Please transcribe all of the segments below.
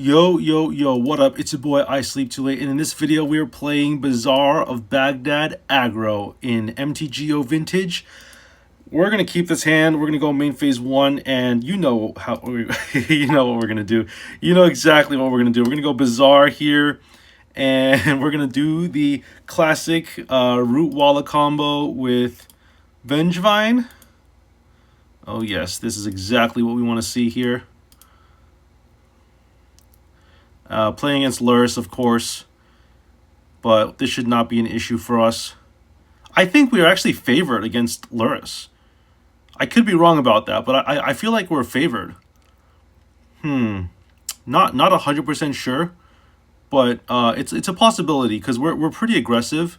Yo, yo, yo, what up? It's your boy, I Sleep Too Late, and in this video we are playing Bazaar of Baghdad Aggro in MTGO Vintage. We're going to keep this hand, we're going to go main phase 1, and you know how you know what we're going to do. You know exactly what we're going to do. We're going to go Bazaar here, and we're going to do the classic Root Walla combo with Vengevine. Oh yes, this is exactly what we want to see here. Playing against Lurrus, of course, but this should not be an issue for us. I think we are actually favored against Lurrus. I could be wrong about that, but I feel like we're favored. Not 100% sure, but it's a possibility because we're pretty aggressive,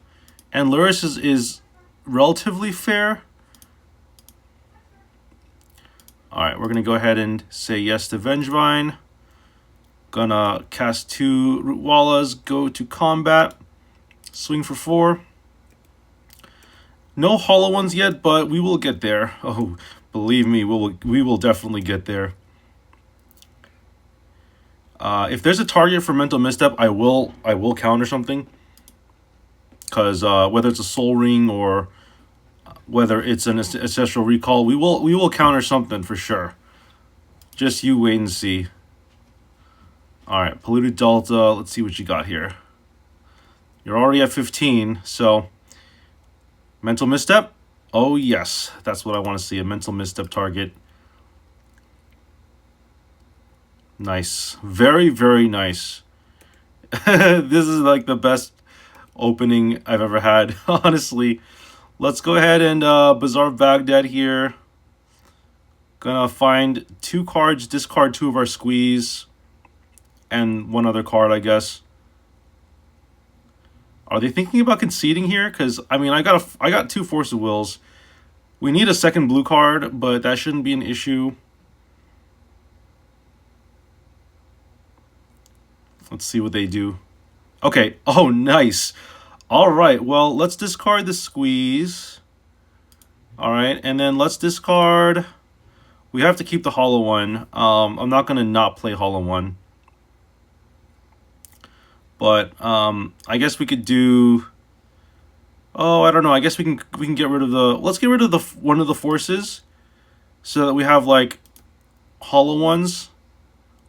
and Lurrus is relatively fair. All right, we're gonna go ahead and say yes to Vengevine. Gonna cast 2 Root Wallas, go to combat, swing for 4. No hollow ones yet, but we will get there. Oh, believe me, we will definitely get there. If there's a target for Mental Misstep, I will counter something. Because whether it's a Soul Ring or whether it's an Ancestral Recall, we will counter something for sure. Just you wait and see. All right, Polluted Delta, let's see what you got here. You're already at 15, so Mental Misstep? Oh yes, that's what I want to see, a Mental Misstep target. Nice, very, very nice. This is like the best opening I've ever had, honestly. Let's go ahead and Bazaar of Baghdad here. Gonna find 2 cards, discard 2 of our squeeze. And 1 other card, I guess. Are they thinking about conceding here? Because I mean, I got 2 Force of Wills. We need a second blue card, but that shouldn't be an issue. Let's see what they do. Okay. Oh, nice. All right. Well, let's discard the squeeze. All right, and then let's discard. We have to keep the hollow one. I'm not gonna not play hollow one. But I guess we could do. Oh, I don't know. I guess we can get rid of the. Let's get rid of the one of the forces, so that we have like hollow ones.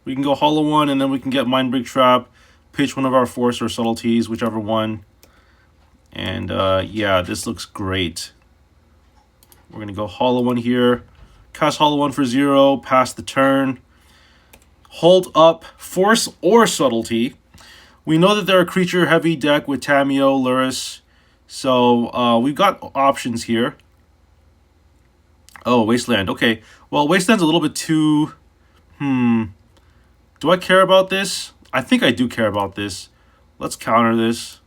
We can go hollow one, and then we can get Mindbreak Trap, pitch one of our force or subtleties, whichever one. And yeah, this looks great. We're gonna go hollow one here, cast hollow one for 0, pass the turn, hold up force or subtlety. We know that they're a creature-heavy deck with Tamiyo, Lurrus, so we've got options here. Oh, Wasteland. Okay, well, Wasteland's a little bit too... Do I care about this? I think I do care about this. Let's counter this.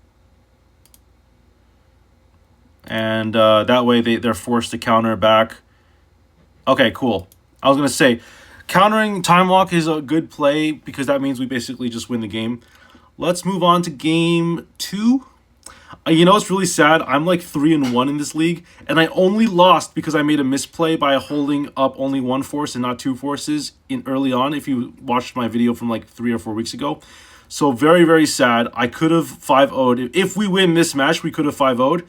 And that way they're forced to counter back. Okay, cool. I was going to say, countering Time Walk is a good play because that means we basically just win the game. Let's move on to game 2. You know, it's really sad. I'm like 3-1 in this league, and I only lost because I made a misplay by holding up only 1 force and not 2 forces in early on, if you watched my video from like 3 or 4 weeks ago. So very, very sad. I could have 5-0'd. If we win this match, we could have 5-0'd,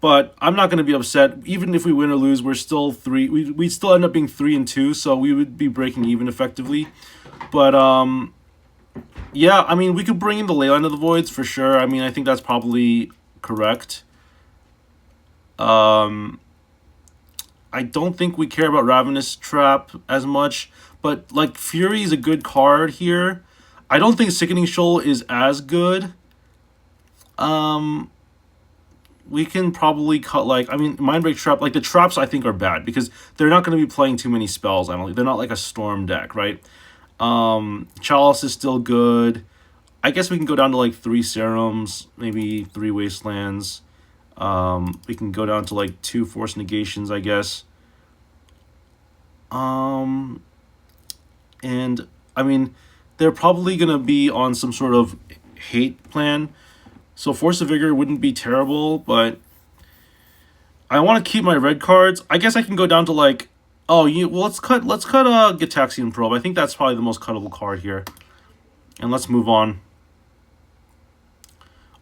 but I'm not going to be upset. Even if we win or lose, we're still 3. We still end up being 3-2, so we would be breaking even effectively. But yeah, I mean, we could bring in the Leyline of the Voids for sure. I mean, I think that's probably correct. I don't think we care about Ravenous Trap as much, but like Fury is a good card here. I don't think Sickening Shoal is as good. We can probably cut I mean, Mindbreak Trap, like the traps I think are bad because they're not going to be playing too many spells. I don't think they're not like a Storm deck, right? Chalice is still good. I guess we can go down to like 3 Serums, maybe 3 Wastelands. We can go down to like 2 Force Negations, I guess. And I mean, they're probably gonna be on some sort of hate plan. So Force of Vigor wouldn't be terrible, but I want to keep my red cards. I guess I can go down to like. Oh, well, let's cut Gitaxian Probe. I think that's probably the most cuttable card here. and let's move on.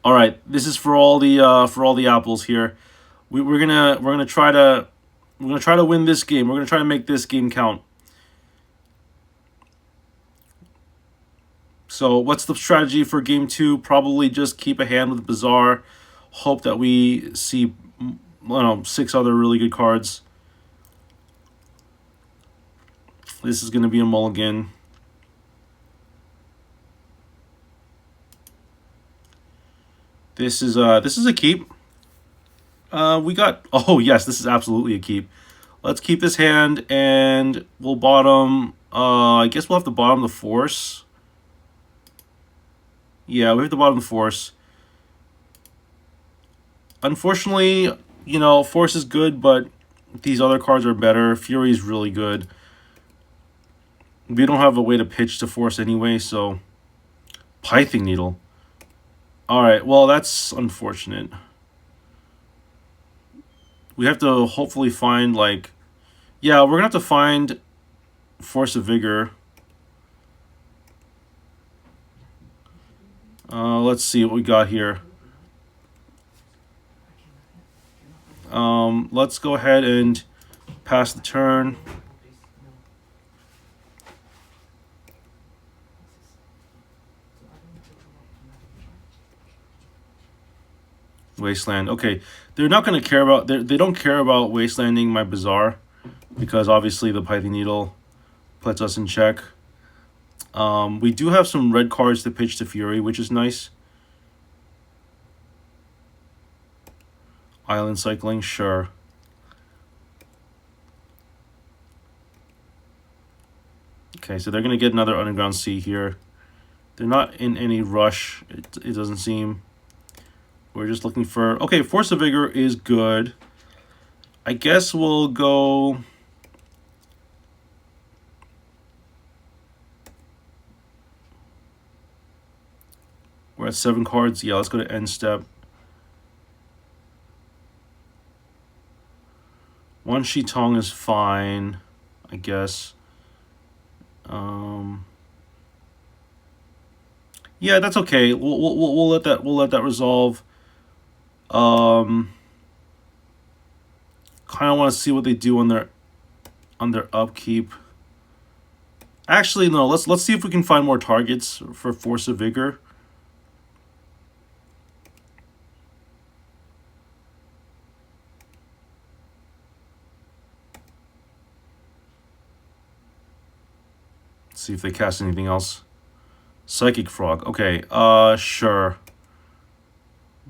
All right, this is for all the apples here. We're gonna try to win this game. We're gonna try to make this game count. So what's the strategy for game 2? Probably just keep a hand with Bazaar. Hope that we see 6 other really good cards. This is gonna be a mulligan. This is a keep. We got, oh yes, this is absolutely a keep. Let's keep this hand, and we'll bottom. I guess we'll have to bottom the force. Yeah, we have to bottom the force. Unfortunately, force is good, but these other cards are better. Fury is really good. We don't have a way to pitch to force anyway, so Pithing Needle. All right, well, that's unfortunate. We have to hopefully find, like... Yeah, we're going to have to find Force of Vigor. Let's see what we got here. Let's go ahead and pass the turn. Wasteland. Okay, they're not going to care about... They don't care about wastelanding my Bazaar, because obviously the Pithing Needle puts us in check. We do have some red cards to pitch to Fury, which is nice. Island cycling, sure. Okay, so they're going to get another Underground Sea here. They're not in any rush, it doesn't seem. We're just looking for... Okay, Force of Vigor is good. I guess we'll go... We're at 7 cards. Yeah, let's go to end step. One Shitong is fine, I guess. Yeah, that's okay. We'll let that resolve. Kind of want to see what they do on their upkeep. Actually, no. Let's see if we can find more targets for Force of Vigor. See if they cast anything else. Psychic Frog. Okay, sure.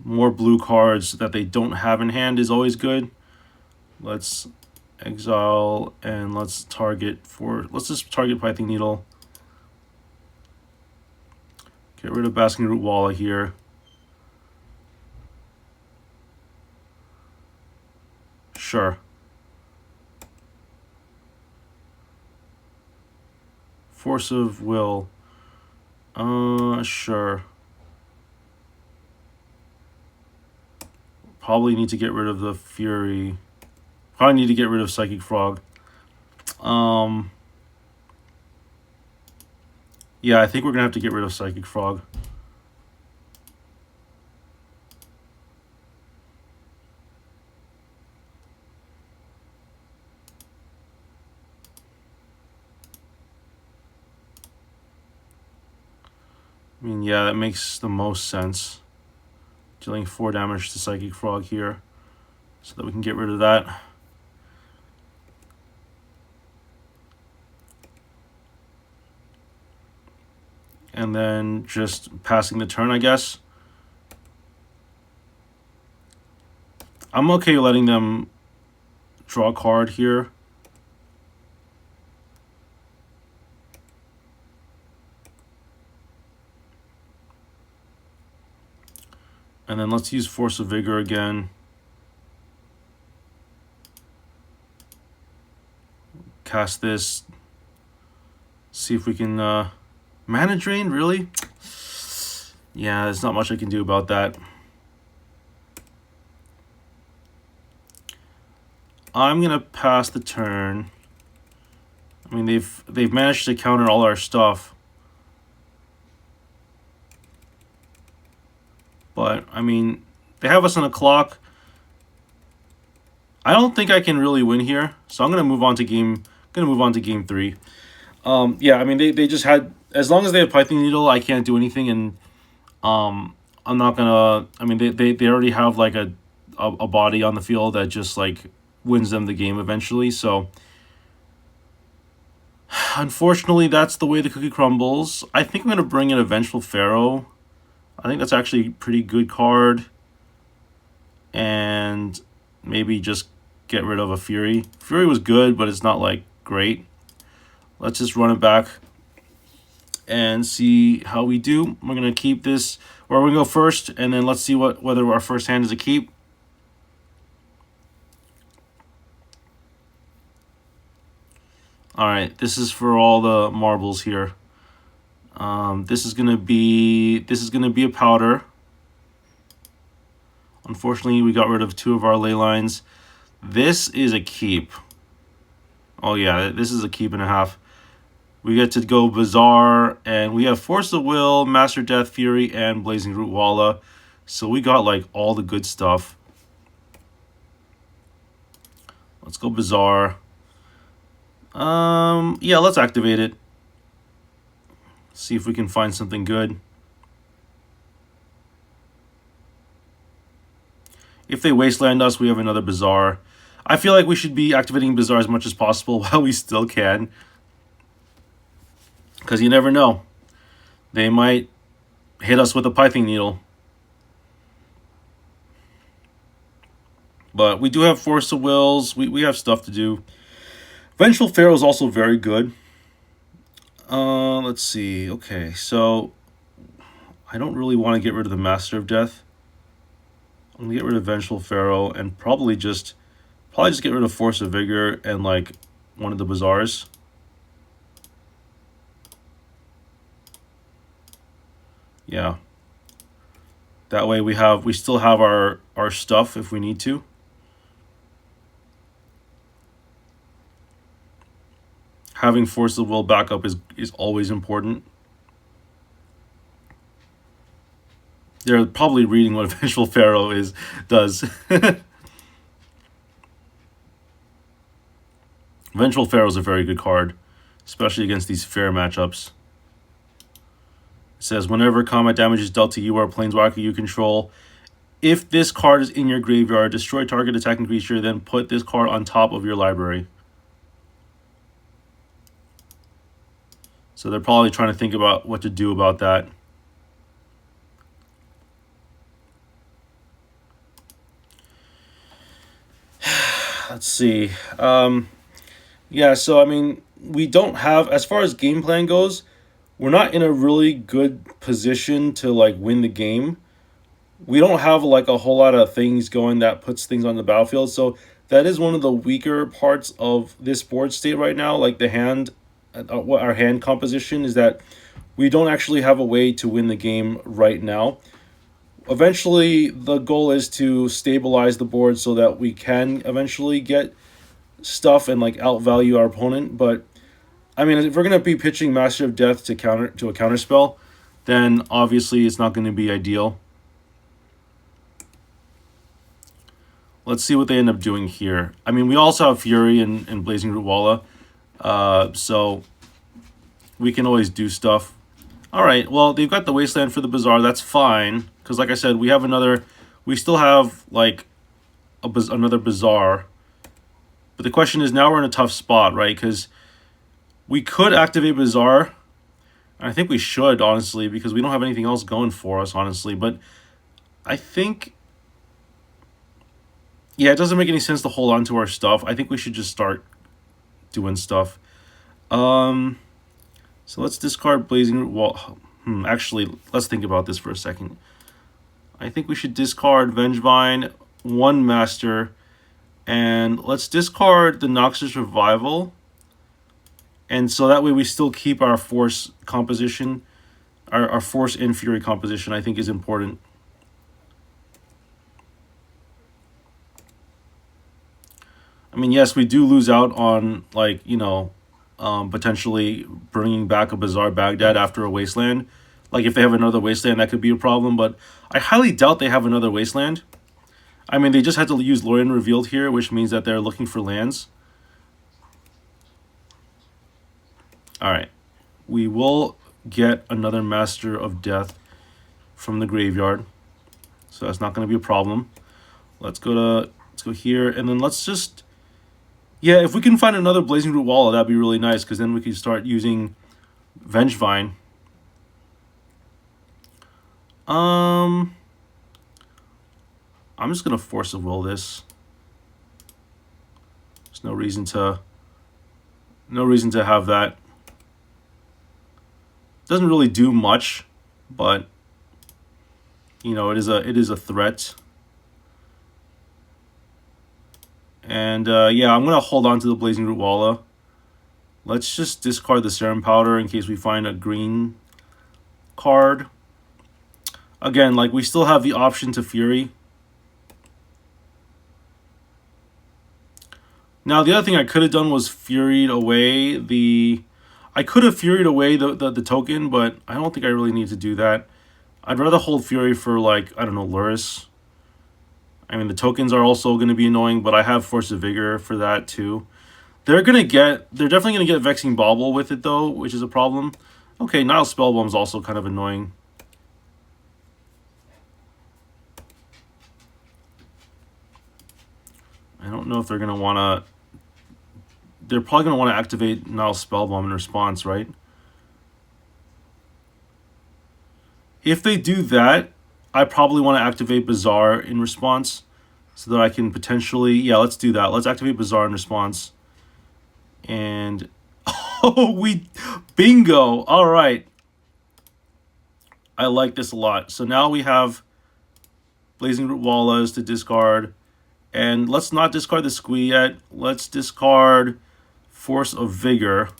More blue cards that they don't have in hand is always good. Let's exile and let's just target Pithing Needle. Get rid of Basking Root Walla here. Sure. Force of Will. Sure. Probably need to get rid of the Fury. Probably need to get rid of Psychic Frog. Yeah, I think we're gonna have to get rid of Psychic Frog. I mean, yeah, that makes the most sense. Dealing 4 damage to Psychic Frog here, so that we can get rid of that. And then just passing the turn, I guess. I'm okay letting them draw a card here. And then let's use Force of Vigor again. Cast this. See if we can... Mana Drain, really? Yeah, there's not much I can do about that. I'm gonna pass the turn. I mean, they've managed to counter all our stuff. But, I mean, they have us on a clock. I don't think I can really win here, so I'm gonna move on to game 3. Yeah, I mean they just had, as long as they have Pithing Needle, I can't do anything, and I'm not gonna. I mean they already have like a body on the field that just like wins them the game eventually. So unfortunately, that's the way the cookie crumbles. I think I'm gonna bring in a Vengeful Pharaoh. I think that's actually a pretty good card, and maybe just get rid of a Fury. Fury was good, but it's not like great. Let's just run it back and see how we do. We're gonna keep this, or we're gonna go first, and then let's see whether our first hand is a keep. All right, this is for all the marbles here. This is gonna be a powder. Unfortunately, we got rid of 2 of our ley lines. This is a keep. Oh yeah, this is a keep and a half. We get to go Bazaar, and we have Force of Will, Master Death, Fury, and Blazing Root Walla. So we got like all the good stuff. Let's go Bazaar. Yeah, let's activate it. See if we can find something good. If they wasteland us, we have another Bazaar. I feel like we should be activating Bazaar as much as possible while we still can. Because you never know. They might hit us with a Pithing Needle. But we do have Force of Wills. We have stuff to do. Vengeful Pharaoh is also very good. Let's see. Okay, so I don't really want to get rid of the Master of Death. I'm going to get rid of Vengeful Pharaoh and probably just get rid of Force of Vigor and like one of the Bazaars. Yeah. That way we still have our stuff if we need to. Having Force of Will backup is always important. They're probably reading what Vengeful Pharaoh does. Vengeful Pharaoh is a very good card, especially against these fair matchups. It says, whenever combat damage is dealt to you or a planeswalker you control, if this card is in your graveyard, destroy target attacking creature, then put this card on top of your library. So they're probably trying to think about what to do about that. Let's see. Yeah, so I mean, we don't have, as far as game plan goes, we're not in a really good position to like win the game. We don't have like a whole lot of things going that puts things on the battlefield. So that is one of the weaker parts of this board state right now. Like the hand, what our hand composition is, that we don't actually have a way to win the game right now. Eventually, the goal is to stabilize the board so that we can eventually get stuff and like outvalue our opponent. But I mean, if we're gonna be pitching Master of Death to a counter spell, then obviously it's not going to be ideal. Let's see what they end up doing here. I mean, we also have Fury and Blazing Root Walla, so we can always do stuff. All right, well, they've got the Wasteland for the Bazaar. That's fine, because like I said, we still have like another Bazaar. But the question is, now we're in a tough spot, right? Because we could activate Bazaar. And I think we should, honestly, because we don't have anything else going for us, honestly. But I think, yeah, it doesn't make any sense to hold on to our stuff. I think we should just start doing stuff. So let's discard Blazing Root. Well, actually, let's think about this for a second. I think we should discard Vengevine, one Master, and let's discard the Noxus Revival. And so that way we still keep our Force composition. Our Force and Fury composition, I think, is important. I mean, yes, we do lose out on, like, you know, potentially bringing back a Bazaar Baghdad after a Wasteland. Like if they have another wasteland, that could be a problem. But I highly doubt they have another wasteland. I mean, they just had to use Lorien Revealed here, which means that they're looking for lands. All right. We will get another Master of Death from the graveyard. So that's not going to be a problem. Let's go here, and then let's just... Yeah, if we can find another Blazing Root Walla, that'd be really nice, because then we can start using Vengevine. I'm just going to Force of Will this. There's no reason to have that. Doesn't really do much, but you know, it is a threat. And yeah, I'm gonna hold on to the Blazing Root Walla. Let's just discard the Serum Powder in case we find a green card. Again, like, we still have the option to Fury. Now, the other thing I could have done was Furied away the... I could have Furied away the token, but I don't think I really need to do that. I'd rather hold Fury for, like, I don't know, Lurrus. I mean, the tokens are also going to be annoying, but I have Force of Vigor for that, too. They're definitely going to get Vexing Bauble with it, though, which is a problem. Okay, Nile Spellbomb is also kind of annoying. I don't know if they're going to want to... They're probably going to want to activate Nile Spellbomb in response, right? If they do that, I probably want to activate Bazaar in response so that I can potentially... Yeah, let's do that. Let's activate Bazaar in response. And... Oh, Bingo! All right. I like this a lot. So now we have Blazing Root Wallas to discard. And let's not discard the Squee yet. Let's discard Force of Vigor.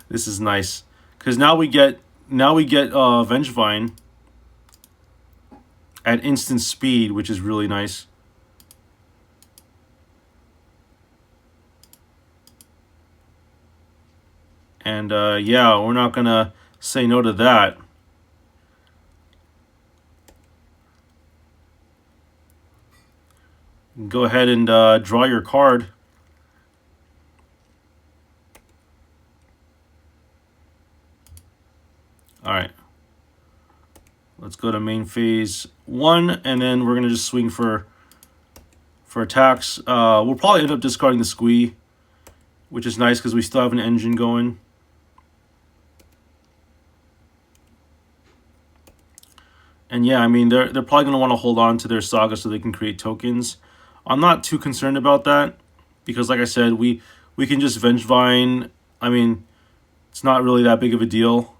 This is nice. Because now we get Vengevine at instant speed, which is really nice. And yeah, we're not going to say no to that. Go ahead and draw your card. All right. Let's go to main phase 1, and then we're going to just swing for attacks. We'll probably end up discarding the Squee, which is nice because we still have an engine going. And yeah, I mean, they're probably going to want to hold on to their Saga so they can create tokens. I'm not too concerned about that because, like I said, we can just Vengevine. I mean, it's not really that big of a deal,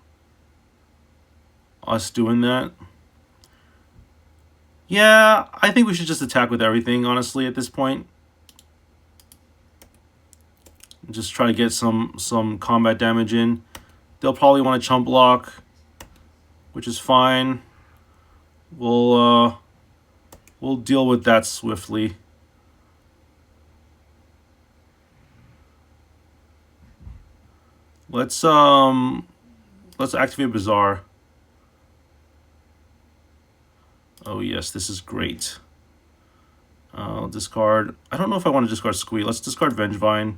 us doing that. Yeah, I think we should just attack with everything, honestly, at this point. Just try to get some combat damage in. They'll probably want to chump block, which is fine. We'll deal with that swiftly. Let's activate Bazaar. Oh yes, this is great. I'll discard. I don't know if I want to discard Squee. Let's discard Vengevine.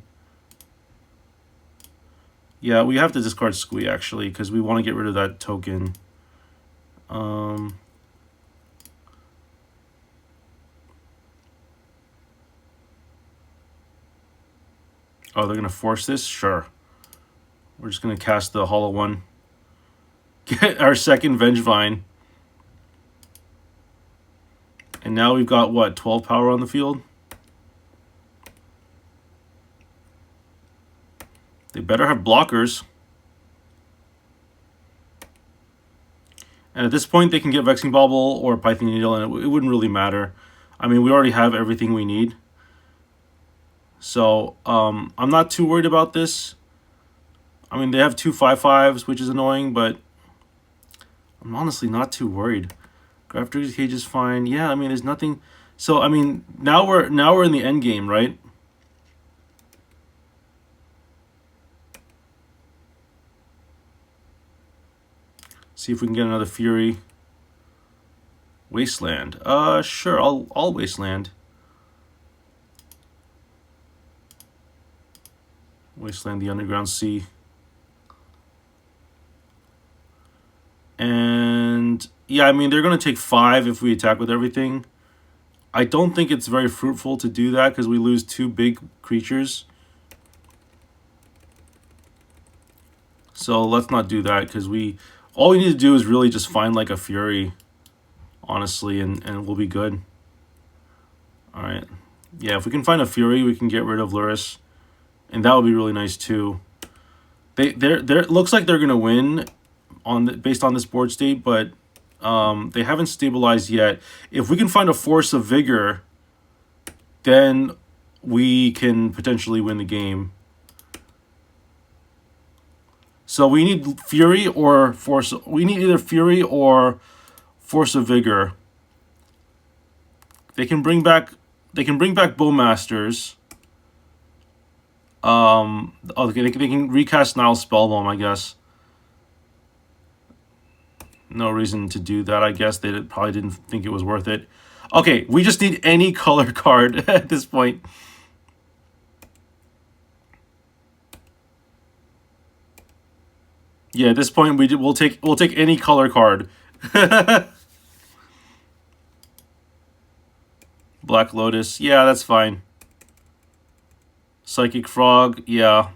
Yeah, we have to discard Squee actually because we want to get rid of that token. Oh, they're gonna force this? Sure. We're just gonna cast the Hollow One. Get our second Vengevine. And now we've got, what, 12 power on the field? They better have blockers. And at this point, they can get Vexing Bauble or Pithing Needle, and it wouldn't really matter. I mean, we already have everything we need. So, I'm not too worried about this. I mean, they have 2 5/5s, which is annoying, but I'm honestly not too worried. Grafdigger's Cage is fine. Yeah, I mean, there's nothing. So, I mean, now we're in the end game, right? See if we can get another Fury. Wasteland. Sure, I'll Wasteland. Wasteland the Underground Sea. And yeah, I mean, they're going to take 5 if we attack with everything. I don't think it's very fruitful to do that because we lose 2 big creatures. So let's not do that because all we need to do is really just find like a Fury, honestly, and we'll be good. All right. Yeah, if we can find a Fury, we can get rid of Lurrus, and that would be really nice too. They're looks like they're gonna win based on this board state, but they haven't stabilized yet. If we can find a Force of Vigor, then we can potentially win the game. So we need Fury or Force. We need either Fury or Force of Vigor. They can bring back Bowmasters. Okay, they can recast Nile's Spellbomb, I guess. No reason to do that, I guess. They probably didn't think it was worth it. Okay, we just need any color card at this point. Yeah, at this point we'll take any color card. Black Lotus, yeah, that's fine. Psychic Frog, yeah.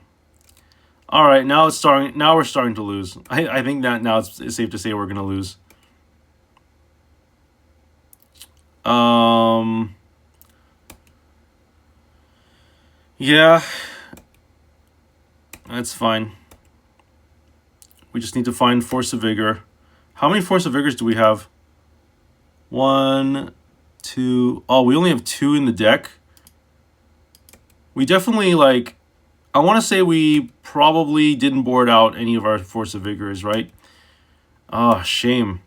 All right, now we're starting to lose. I think that now it's safe to say we're gonna lose. Yeah, that's fine. We just need to find Force of Vigor. How many Force of Vigors do we have? 1, 2. Oh, we only have 2 in the deck. We definitely, like, I want to say we probably didn't board out any of our Force of Vigors, right? Oh, shame.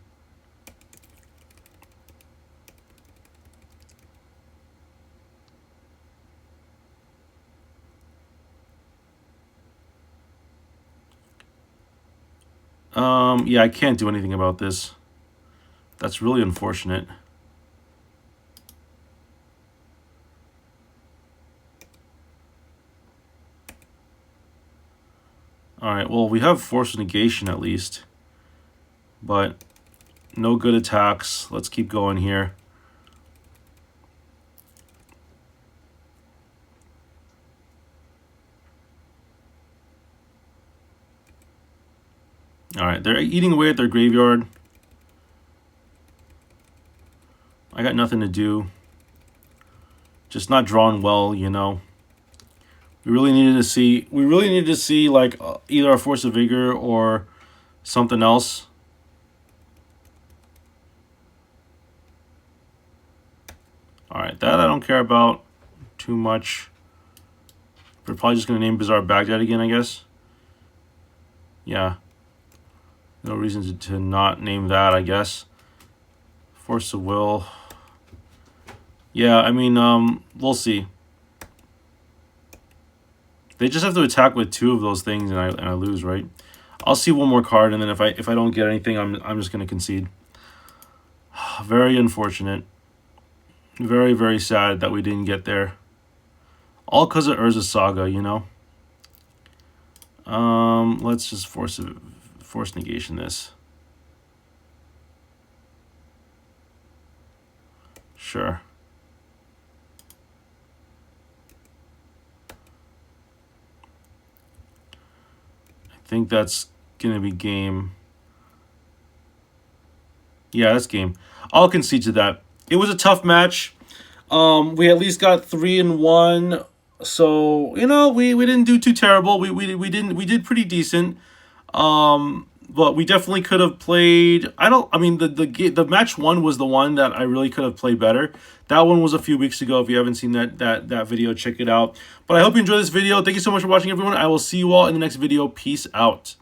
Yeah, I can't do anything about this. That's really unfortunate. Alright, well, we have Force Negation at least. But no good attacks. Let's keep going here. Alright, they're eating away at their graveyard. I got nothing to do. Just not drawn well, you know. We really needed to see like either a Force of Vigor or something else. Alright, that I don't care about too much. We're probably just going to name Bazaar Baghdad again, I guess. Yeah. No reason to not name that, I guess. Force of Will. Yeah, I mean, we'll see. They just have to attack with 2 of those things, and I lose, right? I'll see one more card, and then if I don't get anything, I'm just gonna concede. Very unfortunate. Very, very sad that we didn't get there. All because of Urza's Saga, you know. Let's just force negation this. Sure. I think that's gonna be game. Yeah, that's game. I'll concede to that. It was a tough match. We at least got 3-1. So, you know, we didn't do too terrible. We did pretty decent. But we definitely could have played. I mean the match 1 was the one that I really could have played better. That one was a few weeks ago. If you haven't seen that video, check it out. But I hope you enjoyed this video. Thank you so much for watching, everyone. I will see you all in the next video. Peace out.